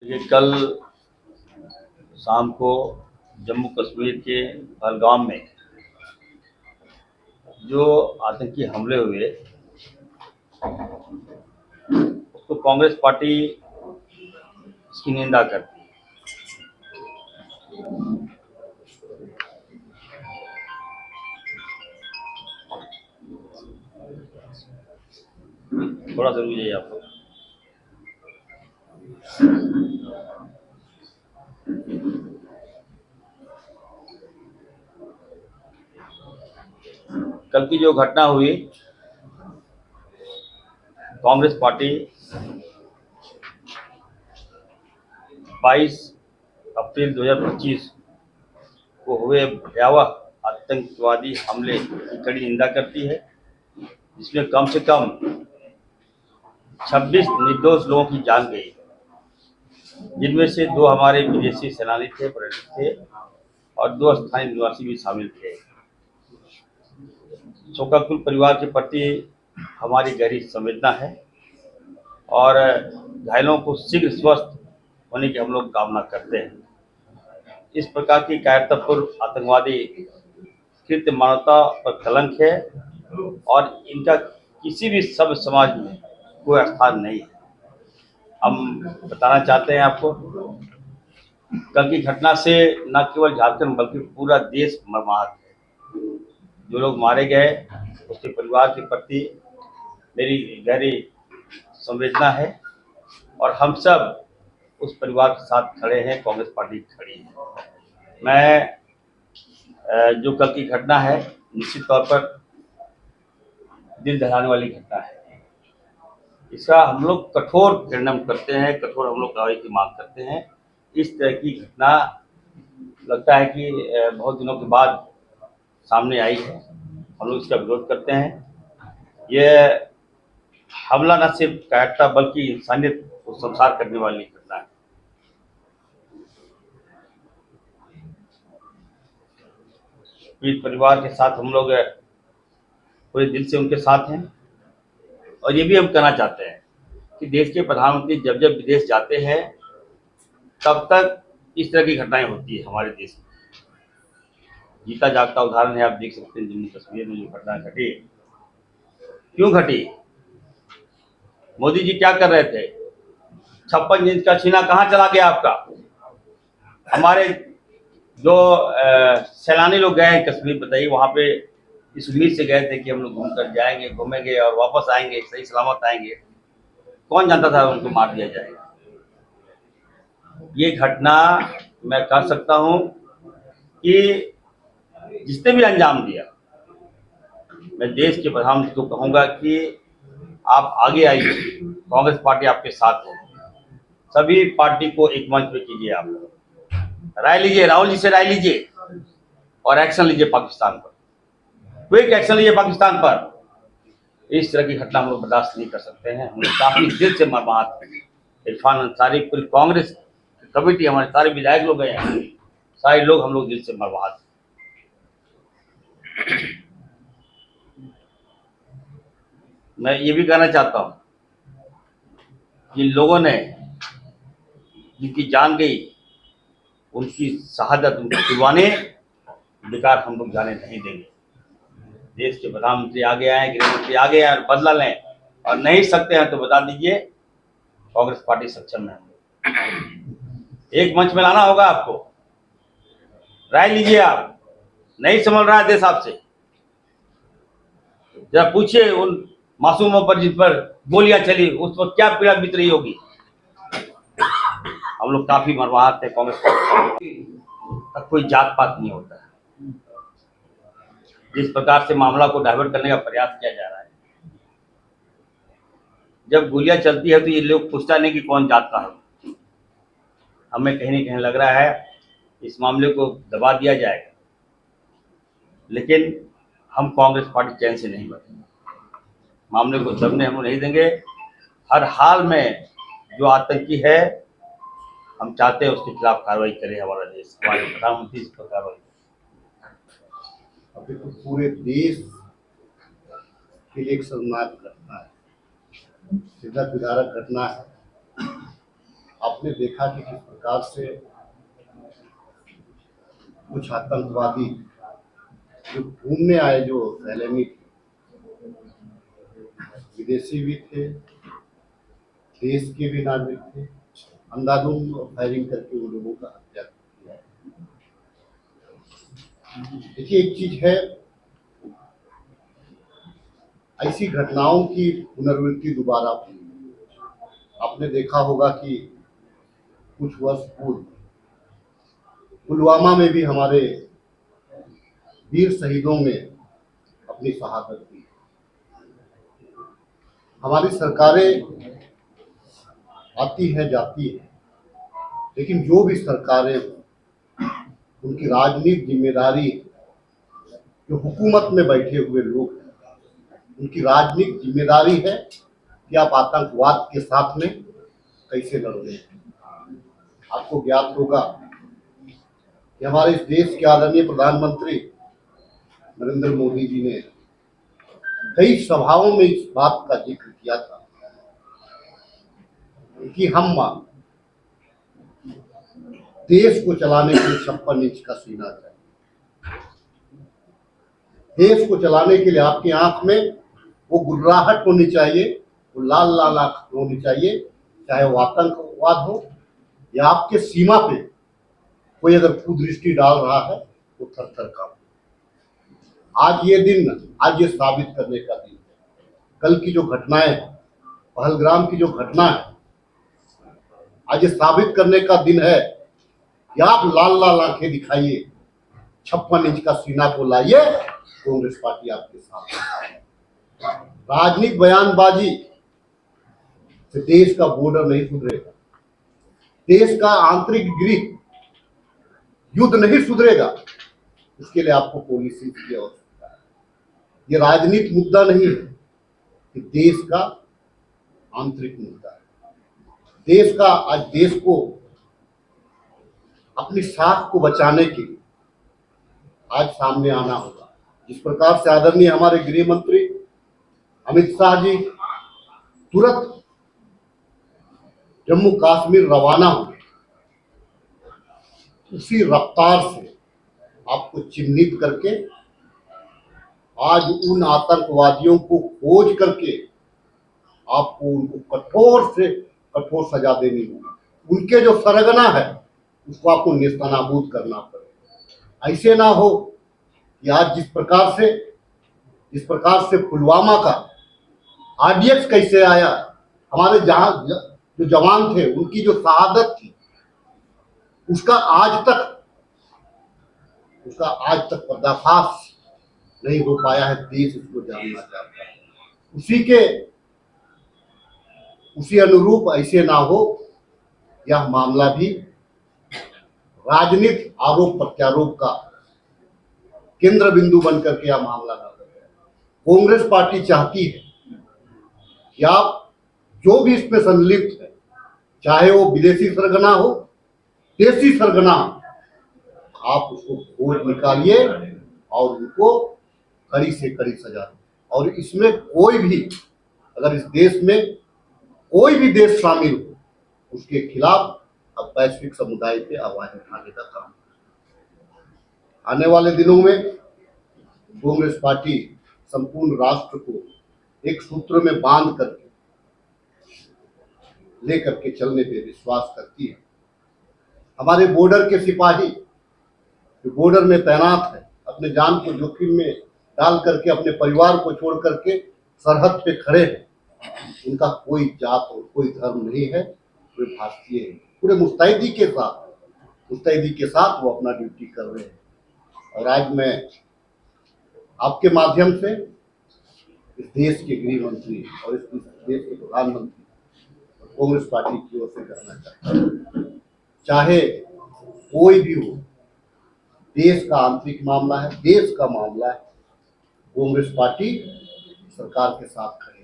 ये कल शाम को जम्मू कश्मीर के पहलगाम में जो आतंकी हमले हुए उसको कांग्रेस पार्टी इसकी निंदा करती है। थोड़ा सा रुक जाइए आप लोग। कल की जो घटना हुई, कांग्रेस पार्टी 22 अप्रैल 2025 को हुए भयावह आतंकवादी हमले की कड़ी निंदा करती है, जिसमें कम से कम 26 निर्दोष लोगों की जान गई, जिनमें से 2 हमारे विदेशी सेनानी थे, पर्यटक थे और 2 स्थानीय निवासी भी शामिल थे। शोकाकुल परिवार के प्रति हमारी गहरी संवेदना है और घायलों को शीघ्र स्वस्थ होने की हम लोग कामना करते हैं। इस प्रकार की कायरतापूर्ण आतंकवादी कृत्य मानवता पर कलंक है और इनका किसी भी सभ्य समाज में कोई स्थान नहीं है। हम बताना चाहते हैं आपको, कल की घटना से न केवल झारखंड बल्कि पूरा देश मर्माहत है। जो लोग मारे गए उसके परिवार के प्रति मेरी गहरी संवेदना है और हम सब उस परिवार के साथ खड़े हैं, कांग्रेस पार्टी खड़ी है। मैं जो कल की घटना है निश्चित तौर पर दिल दहलाने वाली घटना है। इसका हम लोग कठोर दंड करते हैं, कठोर हम लोग कार्रवाई की मांग करते हैं। इस तरह की घटना लगता है कि बहुत दिनों के बाद सामने आई है, हम लोग इसका विरोध करते हैं। यह हमला न सिर्फ कायरता बल्कि इंसानियत को संसार करने वाली घटना है। पीड़ित परिवार के साथ हम लोग पूरे दिल से उनके साथ हैं और ये भी हम कहना चाहते हैं कि देश के प्रधानमंत्री जब जब विदेश जाते हैं तब तक इस तरह की घटनाएं होती है हमारे देश में। जीता जागता उदाहरण है, आप देख सकते हैं जम्मू कश्मीर में जो घटना घटी। क्यों घटी? मोदी जी क्या कर रहे थे? 56 इंच का सीना कहाँ चला गया आपका? हमारे जो सैलानी लोग गए हैं कश्मीर, बताइए वहाँ पे इस उम्मीद से गए थे कि हम लोग घूम कर जाएंगे, घूमेंगे और वापस आएंगे, सही सलामत आएंगे। कौन जानता था उनको मार दिया जाएगा। ये घटना मैं कह सकता हूँ कि जिसने भी अंजाम दिया, मैं देश के प्रधानमंत्री को कहूँगा कि आप आगे आइए, कांग्रेस पार्टी आपके साथ है। सभी पार्टी को एक मंच पे कीजिए, आप राय लीजिए, राहुल जी से राय लीजिए और एक्शन लीजिए पाकिस्तान पर, क्विक एक्शन लीजिए पाकिस्तान पर। इस तरह की घटना हम लोग बर्दाश्त नहीं कर सकते हैं। हम लोग काफी दिल से मर्माहत हैं। इरफान अंसारी, पूरी कांग्रेस कमेटी, हमारे सारे विधायक लोग गए हैं, सारे लोग हम लोग दिल से मर्माहत हैं। मैं ये भी कहना चाहता हूँ कि लोगों ने जिनकी जान गई उनकी शहादत, उनकी कुर्बानी बेकार हम लोग जाने नहीं देंगे। देश के प्रधानमंत्री आगे आए, गृह मंत्री आगे आए और बदला लें, और नहीं सकते हैं तो बता दीजिए, कांग्रेस पार्टी सक्षम है। एक मंच में लाना होगा आपको, राय लीजिए। आप नहीं संभल रहा है देश आपसे, जरा पूछिए उन मासूमों पर जिन पर गोलियां चली, उस पर क्या पीड़ा बीत रही होगी। हम लोग काफी मर्माहत है। कांग्रेस पार्टी का कोई जात पात नहीं होता है। जिस प्रकार से मामला को डाइवर्ट करने का प्रयास किया जा रहा है, जब गोलियां चलती है तो ये लोग पूछता नहीं कि कौन जात का है। हमें कहीं न कहीं लग रहा है इस मामले को दबा दिया जाएगा, लेकिन हम कांग्रेस पार्टी चैन से नहीं बैठेंगे। मामले को दबने हम नहीं देंगे। हर हाल में जो आतंकी है, हम चाहते हैं उसके खिलाफ कार्रवाई करे हमारा देश, हमारे प्रधानमंत्री इस पर कार्रवाई करें। अभी तो पूरे देश के लिए एक शर्मनाक घटना है, हृदय विदारक घटना है। आपने देखा कि किस प्रकार से कुछ आतंकवादी जो घूमने आए, जो सैलानी थे, विदेशी भी थे, देश के भी नागरिक थे, अंधाधुंध फायरिंग करके उन लोगों का हत्या किया। देखिए, एक चीज है, ऐसी घटनाओं की पुनरावृत्ति दोबारा आपने देखा होगा कि कुछ वर्ष पूर्व पुलवामा में भी हमारे वीर शहीदों ने अपनी शहादत दी। हमारी सरकारें आती है जाती है, लेकिन जो भी सरकारें हों, उनकी राजनीतिक जिम्मेदारी, जो हुकूमत में बैठे हुए लोग हैं, उनकी राजनीतिक जिम्मेदारी है कि आप आतंकवाद के साथ में कैसे लड़ते हैं। आपको ज्ञात होगा कि हमारे इस देश के आदरणीय प्रधानमंत्री नरेंद्र मोदी जी ने कई सभाओं में इस बात का जिक्र किया था कि हम देश को चलाने के लिए 56 इंच का सीना चाहिए। देश को चलाने के लिए आपकी आंख में वो गुर्राहट होनी चाहिए, वो लाल लाल आंख होनी चाहिए, चाहे वो आतंकवाद हो या आपके सीमा पे कोई अगर कुदृष्टि डाल रहा है तो थर थर कांपे। आज ये दिन, आज ये साबित करने का दिन है। कल की जो घटनाएं, पहलगाम की जो घटना है, आज ये साबित करने का दिन है कि आप लाल लाल आंखें दिखाइए, 56 इंच का सीना को लाइए, कांग्रेस पार्टी आपके साथ है। राजनीतिक बयानबाजी से देश का बॉर्डर नहीं सुधरेगा, देश का आंतरिक गृह युद्ध नहीं सुधरेगा। इसके लिए आपको पॉलिसी की आवश्यकता है। ये राजनीतिक मुद्दा नहीं है, कि देश का आंतरिक मुद्दा है। देश का, आज देश को अपनी साख को बचाने के लिए आज सामने आना होगा। जिस प्रकार से आदरणीय हमारे गृह मंत्री अमित शाह जी तुरंत जम्मू कश्मीर रवाना हुए, उसी रफ्तार से आपको चिन्हित करके आज उन आतंकवादियों को खोज करके आपको उनको कठोर से कठोर सजा देनी होगी। उनके जो सरगना है उसको आपको नेस्तनाबूद करना पड़ेगा। ऐसे ना हो कि आज जिस प्रकार से पुलवामा का आरडीएक्स कैसे आया, हमारे जहां जो जवान थे उनकी जो शहादत थी, उसका आज तक पर्दाफाश नहीं हो पाया है। देश इसको जानना चाहता है। उसी अनुरूप ऐसे ना हो, यह मामला भी राजनीतिक आरोप प्रत्यारोप का केंद्र बिंदु बनकर के यह मामला ना बने। कांग्रेस पार्टी चाहती है कि आप जो भी इसमें संलिप्त है, चाहे वो विदेशी सरगना हो, देसी सरगना, आप उसको खोज निकालिए और उनको कड़ी से कड़ी सजा दें। और इसमें कोई भी, अगर इस देश में कोई भी देश शामिल हो, उसके खिलाफ अब वैश्विक समुदाय पे आवाज उठाने का काम। आने वाले दिनों में कांग्रेस पार्टी संपूर्ण राष्ट्र को एक सूत्र में बांध करके लेकर के चलने पे विश्वास करती है। हमारे बॉर्डर के सिपाही जो बॉर्डर में तैनात है, अपने जान को जोखिम में डाल करके अपने परिवार को छोड़ करके सरहद पे खड़े हैं, उनका कोई जात और कोई धर्म नहीं है, वे भारतीय हैं। पूरे मुस्तैदी के साथ वो अपना ड्यूटी कर रहे हैं। और आज मैं आपके माध्यम से इस देश के गृह मंत्री और इस देश के प्रधानमंत्री कांग्रेस पार्टी की ओर से करना चाहता हूं, चाहे कोई भी हो, देश का आंतरिक मामला है, देश का मामला है, कांग्रेस पार्टी सरकार के साथ खड़ी।